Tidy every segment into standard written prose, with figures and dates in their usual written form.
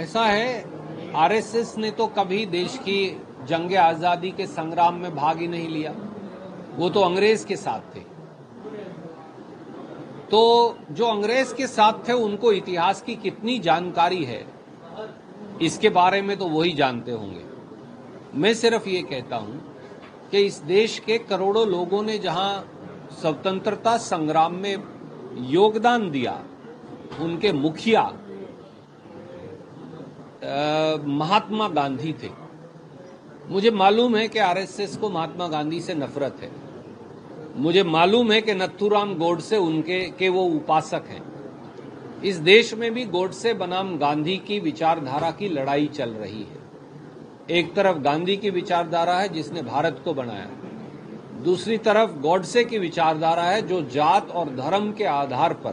ऐसा है, आरएसएस ने तो कभी देश की जंग आजादी के संग्राम में भाग ही नहीं लिया। वो तो अंग्रेज के साथ थे। तो जो अंग्रेज के साथ थे उनको इतिहास की कितनी जानकारी है इसके बारे में तो वही जानते होंगे। मैं सिर्फ ये कहता हूं कि इस देश के करोड़ों लोगों ने जहां स्वतंत्रता संग्राम में योगदान दिया, उनके मुखिया महात्मा गांधी थे। मुझे मालूम है कि आरएसएस को महात्मा गांधी से नफरत है। मुझे मालूम है कि नथुराम गोडसे उनके वो उपासक हैं। इस देश में भी गोडसे बनाम गांधी की विचारधारा की लड़ाई चल रही है। एक तरफ गांधी की विचारधारा है जिसने भारत को बनाया, दूसरी तरफ गोडसे की विचारधारा है जो जात और धर्म के आधार पर,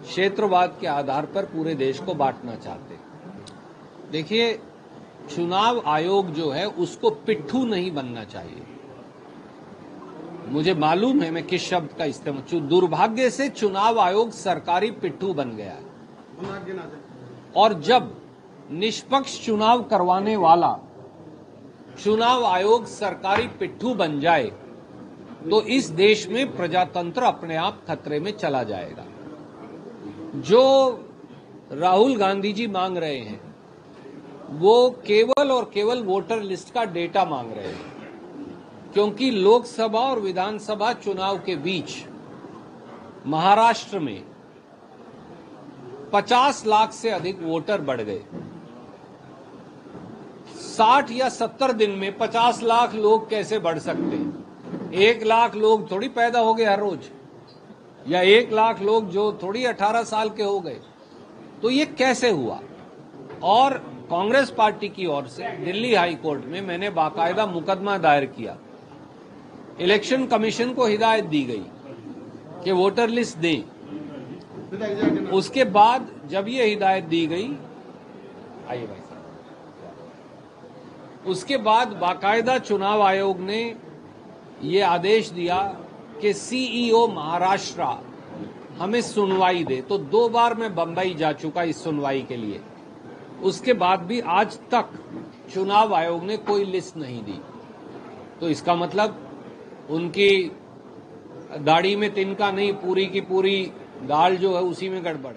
क्षेत्रवाद के आधार पर पूरे देश को बांटना चाहते हैं। देखिए, चुनाव आयोग जो है उसको पिट्ठू नहीं बनना चाहिए। मुझे मालूम है मैं किस शब्द का इस्तेमाल, दुर्भाग्य से चुनाव आयोग सरकारी पिट्ठू बन गया है। और जब निष्पक्ष चुनाव करवाने वाला चुनाव आयोग सरकारी पिट्ठू बन जाए तो इस देश में प्रजातंत्र अपने आप खतरे में चला जाएगा। जो राहुल गांधी जी मांग रहे हैं वो केवल और केवल वोटर लिस्ट का डेटा मांग रहे हैं, क्योंकि लोकसभा और विधानसभा चुनाव के बीच महाराष्ट्र में 50 लाख से अधिक वोटर बढ़ गए। 60 या 70 दिन में 50 लाख लोग कैसे बढ़ सकते हैं? 1 लाख लोग थोड़ी पैदा हो गए हर रोज, या 1 लाख लोग जो थोड़ी 18 साल के हो गए। तो ये कैसे हुआ? और कांग्रेस पार्टी की ओर से दिल्ली हाई कोर्ट में मैंने बाकायदा मुकदमा दायर किया। इलेक्शन कमीशन को हिदायत दी गई कि वोटर लिस्ट दें। उसके बाद जब ये हिदायत दी गई, आइए भाई साहब, उसके बाद बाकायदा चुनाव आयोग ने ये आदेश दिया कि सीईओ महाराष्ट्र हमें सुनवाई दे। तो 2 बार मैं बंबई जा चुका इस सुनवाई के लिए। उसके बाद भी आज तक चुनाव आयोग ने कोई लिस्ट नहीं दी। तो इसका मतलब उनकी दाढ़ी में तिनका नहीं, पूरी की पूरी दाल जो है उसी में गड़बड़।